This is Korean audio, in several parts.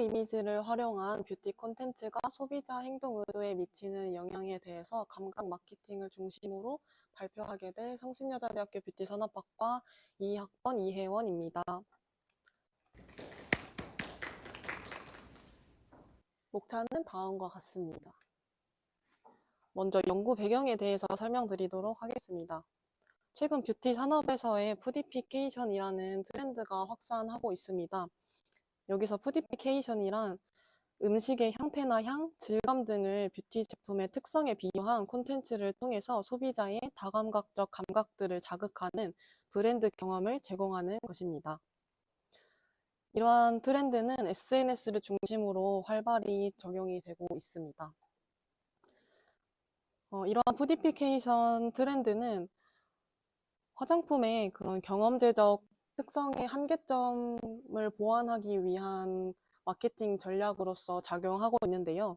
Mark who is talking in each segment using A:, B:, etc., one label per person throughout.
A: 이미지를 활용한 뷰티 콘텐츠가 소비자 행동 의도에 미치는 영향에 대해서 감각 마케팅을 중심으로 발표하게 될 성신여자대학교 뷰티 산업학과 2학번 이혜원입니다. 목차는 다음과 같습니다. 먼저 연구 배경에 대해서 설명드리도록 하겠습니다. 최근 뷰티 산업에서의 푸디피케이션이라는 트렌드가 확산하고 있습니다. 여기서 푸디피케이션이란 음식의 형태나 향, 질감 등을 뷰티 제품의 특성에 비유한 콘텐츠를 통해서 소비자의 다감각적 감각들을 자극하는 브랜드 경험을 제공하는 것입니다. 이러한 트렌드는 SNS를 중심으로 활발히 적용이 되고 있습니다. 이러한 푸디피케이션 트렌드는 화장품의 그런 경험제적 특성의 한계점을 보완하기 위한 마케팅 전략으로서 작용하고 있는데요.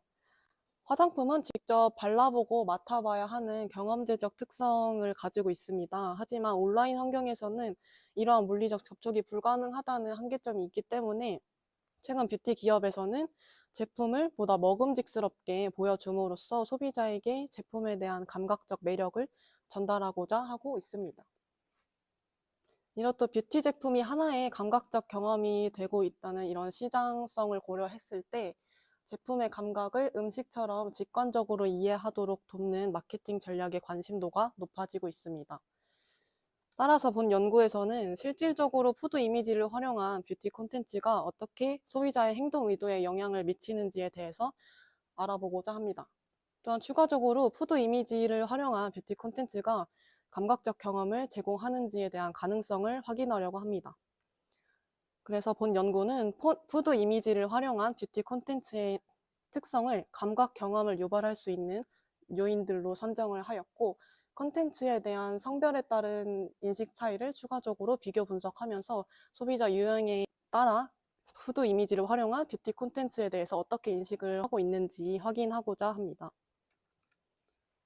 A: 화장품은 직접 발라보고 맡아봐야 하는 경험제적 특성을 가지고 있습니다. 하지만 온라인 환경에서는 이러한 물리적 접촉이 불가능하다는 한계점이 있기 때문에 최근 뷰티 기업에서는 제품을 보다 먹음직스럽게 보여줌으로써 소비자에게 제품에 대한 감각적 매력을 전달하고자 하고 있습니다. 이렇듯 뷰티 제품이 하나의 감각적 경험이 되고 있다는 이런 시장성을 고려했을 때 제품의 감각을 음식처럼 직관적으로 이해하도록 돕는 마케팅 전략의 관심도가 높아지고 있습니다. 따라서 본 연구에서는 실질적으로 푸드 이미지를 활용한 뷰티 콘텐츠가 어떻게 소비자의 행동 의도에 영향을 미치는지에 대해서 알아보고자 합니다. 또한 추가적으로 푸드 이미지를 활용한 뷰티 콘텐츠가 감각적 경험을 제공하는지에 대한 가능성을 확인하려고 합니다. 그래서 본 연구는 푸드 이미지를 활용한 뷰티 콘텐츠의 특성을 감각 경험을 유발할 수 있는 요인들로 선정을 하였고, 콘텐츠에 대한 성별에 따른 인식 차이를 추가적으로 비교 분석하면서 소비자 유형에 따라 푸드 이미지를 활용한 뷰티 콘텐츠에 대해서 어떻게 인식을 하고 있는지 확인하고자 합니다.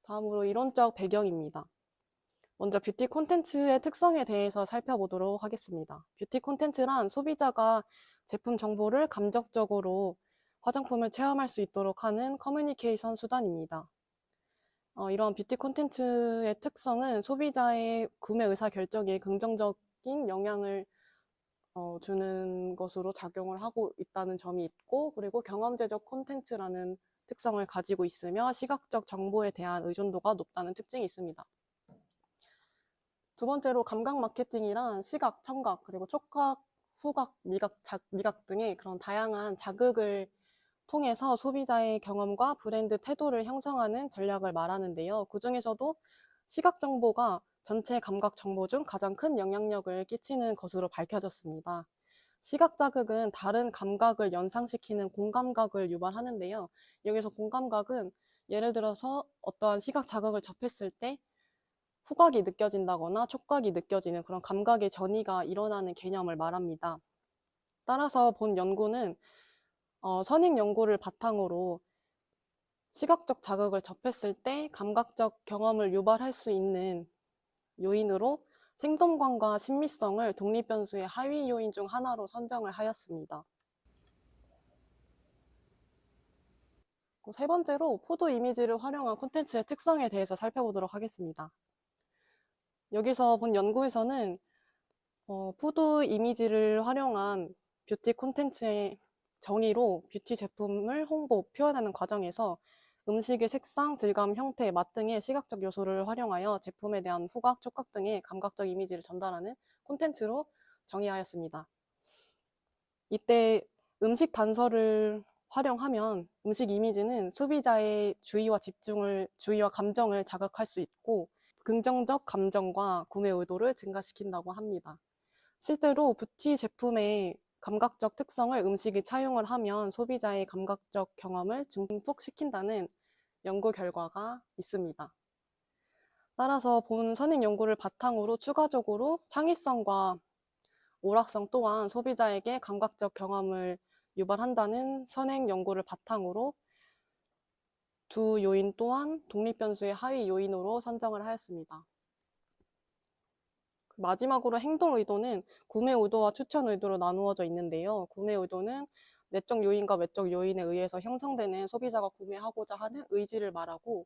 A: 다음으로 이론적 배경입니다. 먼저 뷰티 콘텐츠의 특성에 대해서 살펴보도록 하겠습니다. 뷰티 콘텐츠란 소비자가 제품 정보를 감정적으로 화장품을 체험할 수 있도록 하는 커뮤니케이션 수단입니다. 이런 뷰티 콘텐츠의 특성은 소비자의 구매 의사 결정에 긍정적인 영향을 주는 것으로 작용을 하고 있다는 점이 있고, 그리고 경험제적 콘텐츠라는 특성을 가지고 있으며 시각적 정보에 대한 의존도가 높다는 특징이 있습니다. 두 번째로 감각 마케팅이란 시각, 청각, 그리고 촉각, 후각, 미각 등의 그런 다양한 자극을 통해서 소비자의 경험과 브랜드 태도를 형성하는 전략을 말하는데요. 그 중에서도 시각 정보가 전체 감각 정보 중 가장 큰 영향력을 끼치는 것으로 밝혀졌습니다. 시각 자극은 다른 감각을 연상시키는 공감각을 유발하는데요. 여기서 공감각은 예를 들어서 어떠한 시각 자극을 접했을 때 후각이 느껴진다거나 촉각이 느껴지는 그런 감각의 전이가 일어나는 개념을 말합니다. 따라서 본 연구는 선행 연구를 바탕으로 시각적 자극을 접했을 때 감각적 경험을 유발할 수 있는 요인으로 생동감과 신미성을 독립변수의 하위 요인 중 하나로 선정을 하였습니다. 세 번째로 푸드 이미지를 활용한 콘텐츠의 특성에 대해서 살펴보도록 하겠습니다. 여기서 본 연구에서는 푸드 이미지를 활용한 뷰티 콘텐츠의 정의로 뷰티 제품을 표현하는 과정에서 음식의 색상, 질감, 형태, 맛 등의 시각적 요소를 활용하여 제품에 대한 후각, 촉각 등의 감각적 이미지를 전달하는 콘텐츠로 정의하였습니다. 이때 음식 단서를 활용하면 음식 이미지는 소비자의 주의와 감정을 자극할 수 있고 긍정적 감정과 구매 의도를 증가시킨다고 합니다. 실제로 뷰티 제품의 감각적 특성을 음식에 차용을 하면 소비자의 감각적 경험을 증폭시킨다는 연구 결과가 있습니다. 따라서 본 선행 연구를 바탕으로 추가적으로 창의성과 오락성 또한 소비자에게 감각적 경험을 유발한다는 선행 연구를 바탕으로 두 요인 또한 독립변수의 하위 요인으로 선정을 하였습니다. 마지막으로 행동 의도는 구매 의도와 추천 의도로 나누어져 있는데요. 구매 의도는 내적 요인과 외적 요인에 의해서 형성되는 소비자가 구매하고자 하는 의지를 말하고,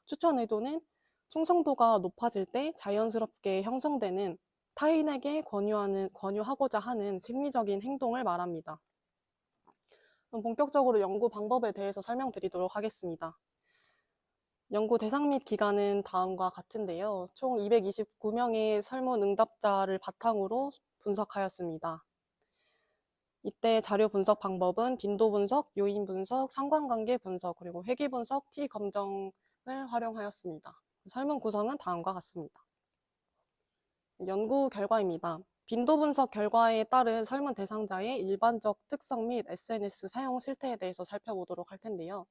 A: 추천 의도는 충성도가 높아질 때 자연스럽게 형성되는 타인에게 권유하고자 하는 심리적인 행동을 말합니다. 그럼 본격적으로 연구 방법에 대해서 설명드리도록 하겠습니다. 연구 대상 및 기간은 다음과 같은데요. 총 229명의 설문 응답자를 바탕으로 분석하였습니다. 이때 자료 분석 방법은 빈도 분석, 요인 분석, 상관관계 분석, 그리고 회귀 분석, T 검정을 활용하였습니다. 설문 구성은 다음과 같습니다. 연구 결과입니다. 빈도 분석 결과에 따른 설문 대상자의 일반적 특성 및 SNS 사용 실태에 대해서 살펴보도록 할 텐데요.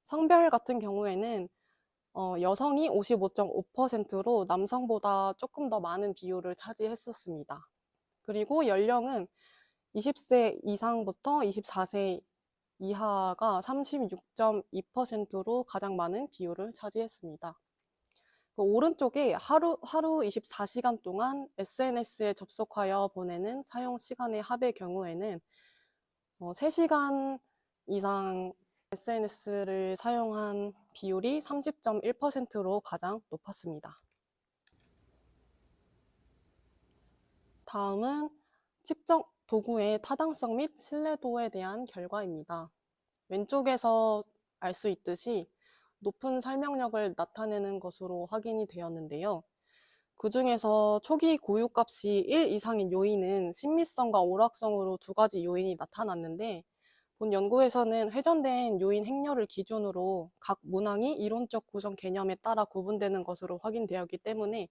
A: 성별 같은 경우에는 여성이 55.5%로 남성보다 조금 더 많은 비율을 차지했었습니다. 그리고 연령은 20세 이상부터 24세 이하가 36.2%로 가장 많은 비율을 차지했습니다. 그 오른쪽에 하루 24시간 동안 SNS에 접속하여 보내는 사용 시간의 합의 경우에는 3시간 이상 SNS를 사용한 비율이 30.1%로 가장 높았습니다. 다음은 측정 도구의 타당성 및 신뢰도에 대한 결과입니다. 왼쪽에서 알 수 있듯이 높은 설명력을 나타내는 것으로 확인이 되었는데요. 그 중에서 초기 고유값이 1 이상인 요인은 친밀성과 오락성으로 두 가지 요인이 나타났는데, 본 연구에서는 회전된 요인 행렬을 기준으로 각 문항이 이론적 구성 개념에 따라 구분되는 것으로 확인되었기 때문에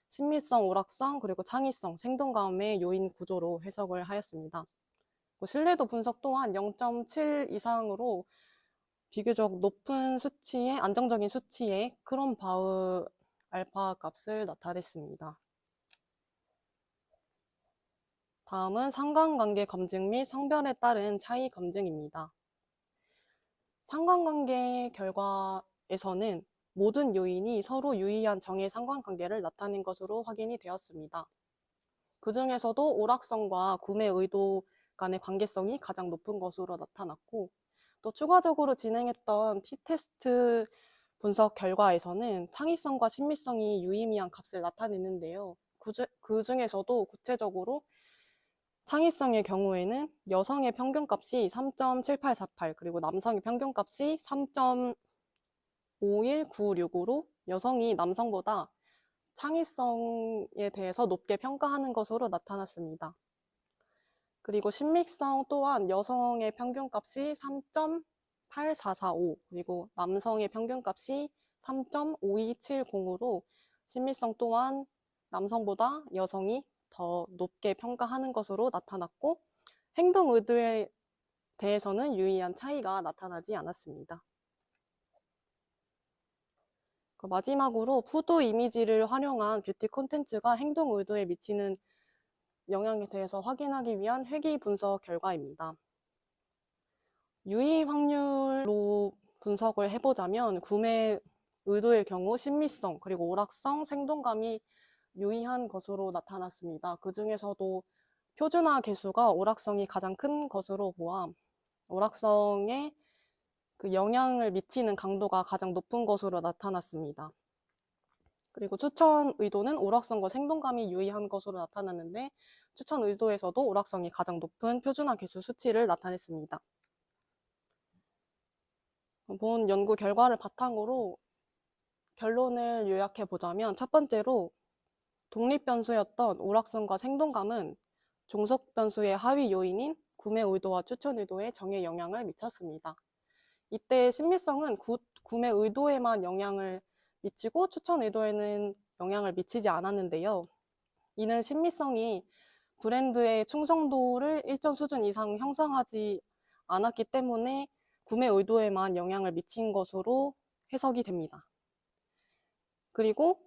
A: 친밀성, 오락성, 그리고 창의성, 생동감의 요인 구조로 해석을 하였습니다. 신뢰도 분석 또한 0.7 이상으로 비교적 높은 수치의 안정적인 수치의 크롬바우 알파 값을 나타냈습니다. 다음은 상관관계 검증 및 성별에 따른 차이 검증입니다. 상관관계 결과에서는 모든 요인이 서로 유의한 정의 상관관계를 나타낸 것으로 확인이 되었습니다. 그 중에서도 오락성과 구매 의도 간의 관계성이 가장 높은 것으로 나타났고, 또 추가적으로 진행했던 T테스트 분석 결과에서는 창의성과 친밀성이 유의미한 값을 나타내는데요. 그 중에서도 구체적으로 창의성의 경우에는 여성의 평균값이 3.7848, 그리고 남성의 평균값이 3.51965로 여성이 남성보다 창의성에 대해서 높게 평가하는 것으로 나타났습니다. 그리고 신밀성 또한 여성의 평균값이 3.8445, 그리고 남성의 평균값이 3.5270으로 신밀성 또한 남성보다 여성이 더 높게 평가하는 것으로 나타났고, 행동 의도에 대해서는 유의한 차이가 나타나지 않았습니다. 마지막으로 푸드 이미지를 활용한 뷰티 콘텐츠가 행동 의도에 미치는 영향에 대해서 확인하기 위한 회귀 분석 결과입니다. 유의 확률로 분석을 해보자면 구매 의도의 경우 신미성, 그리고 오락성, 생동감이 유의한 것으로 나타났습니다. 그 중에서도 표준화 개수가 오락성이 가장 큰 것으로 보아 오락성에 그 영향을 미치는 강도가 가장 높은 것으로 나타났습니다. 그리고 추천 의도는 오락성과 생동감이 유의한 것으로 나타났는데, 추천 의도에서도 오락성이 가장 높은 표준화 개수 수치를 나타냈습니다. 본 연구 결과를 바탕으로 결론을 요약해 보자면, 첫 번째로 독립 변수였던 오락성과 생동감은 종속 변수의 하위 요인인 구매 의도와 추천 의도에 정의 영향을 미쳤습니다. 이때 신밀성은 구매 의도에만 영향을 미치고 추천 의도에는 영향을 미치지 않았는데요. 이는 신밀성이 브랜드의 충성도를 일정 수준 이상 형성하지 않았기 때문에 구매 의도에만 영향을 미친 것으로 해석이 됩니다. 그리고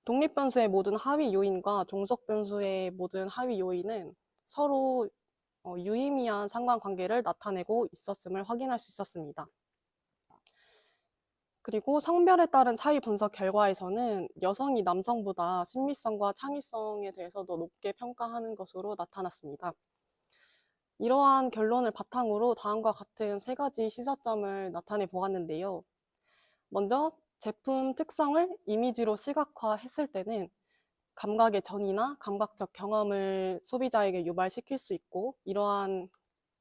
A: 독립 변수의 모든 하위 요인과 종속 변수의 모든 하위 요인은 서로 유의미한 상관관계를 나타내고 있었음을 확인할 수 있었습니다. 그리고 성별에 따른 차이 분석 결과에서는 여성이 남성보다 신미성과 창의성에 대해서 더 높게 평가하는 것으로 나타났습니다. 이러한 결론을 바탕으로 다음과 같은 세 가지 시사점을 나타내 보았는데요. 먼저 제품 특성을 이미지로 시각화했을 때는 감각의 전이나 감각적 경험을 소비자에게 유발시킬 수 있고, 이러한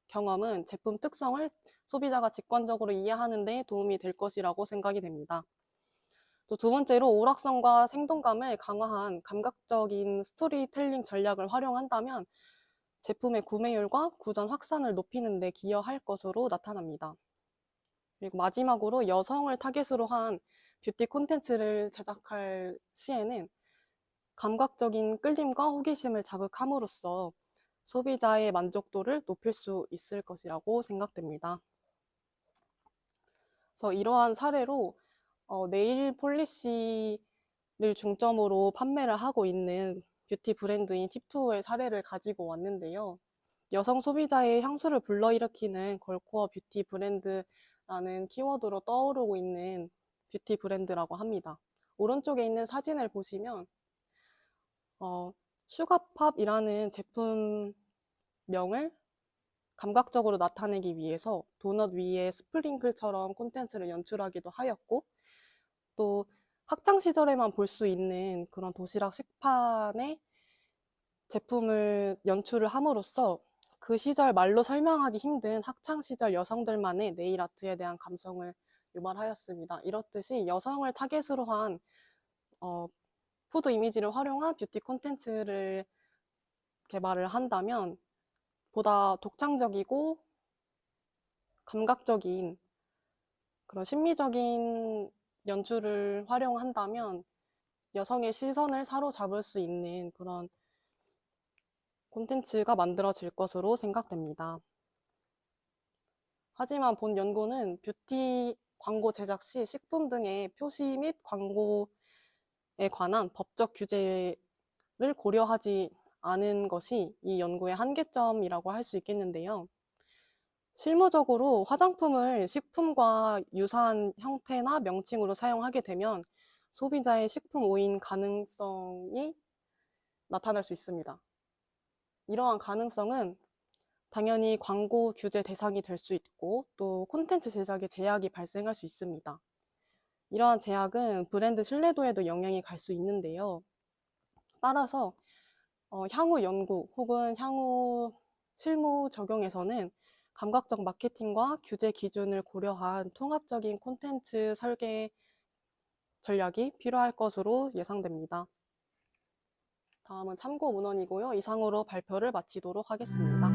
A: 경험은 제품 특성을 소비자가 직관적으로 이해하는 데 도움이 될 것이라고 생각이 됩니다. 또 두 번째로 오락성과 생동감을 강화한 감각적인 스토리텔링 전략을 활용한다면 제품의 구매율과 구전 확산을 높이는 데 기여할 것으로 나타납니다. 그리고 마지막으로 여성을 타겟으로 한 뷰티 콘텐츠를 제작할 시에는 감각적인 끌림과 호기심을 자극함으로써 소비자의 만족도를 높일 수 있을 것이라고 생각됩니다. 그래서 이러한 사례로 네일 폴리시를 중점으로 판매를 하고 있는 뷰티 브랜드인 팁2의 사례를 가지고 왔는데요. 여성 소비자의 향수를 불러일으키는 걸코어 뷰티 브랜드라는 키워드로 떠오르고 있는 뷰티 브랜드라고 합니다. 오른쪽에 있는 사진을 보시면 슈가팝이라는 제품명을 감각적으로 나타내기 위해서 도넛 위에 스프링클처럼 콘텐츠를 연출하기도 하였고, 또 학창 시절에만 볼 수 있는 그런 도시락 식판에 제품을 연출을 함으로써 그 시절 말로 설명하기 힘든 학창 시절 여성들만의 네일 아트에 대한 감성을 유발하였습니다. 이렇듯이 여성을 타겟으로 한 푸드 이미지를 활용한 뷰티 콘텐츠를 개발을 한다면 보다 독창적이고 감각적인 그런 심미적인 연출을 활용한다면 여성의 시선을 사로잡을 수 있는 그런 콘텐츠가 만들어질 것으로 생각됩니다. 하지만 본 연구는 뷰티 광고 제작 시 식품 등의 표시 및 광고에 관한 법적 규제를 고려하지 않은 것이 이 연구의 한계점이라고 할 수 있겠는데요. 실무적으로 화장품을 식품과 유사한 형태나 명칭으로 사용하게 되면 소비자의 식품 오인 가능성이 나타날 수 있습니다. 이러한 가능성은 당연히 광고 규제 대상이 될 수 있고 또 콘텐츠 제작에 제약이 발생할 수 있습니다. 이러한 제약은 브랜드 신뢰도에도 영향이 갈 수 있는데요. 따라서 향후 연구 혹은 향후 실무 적용에서는 감각적 마케팅과 규제 기준을 고려한 통합적인 콘텐츠 설계 전략이 필요할 것으로 예상됩니다. 다음은 참고 문헌이고요. 이상으로 발표를 마치도록 하겠습니다.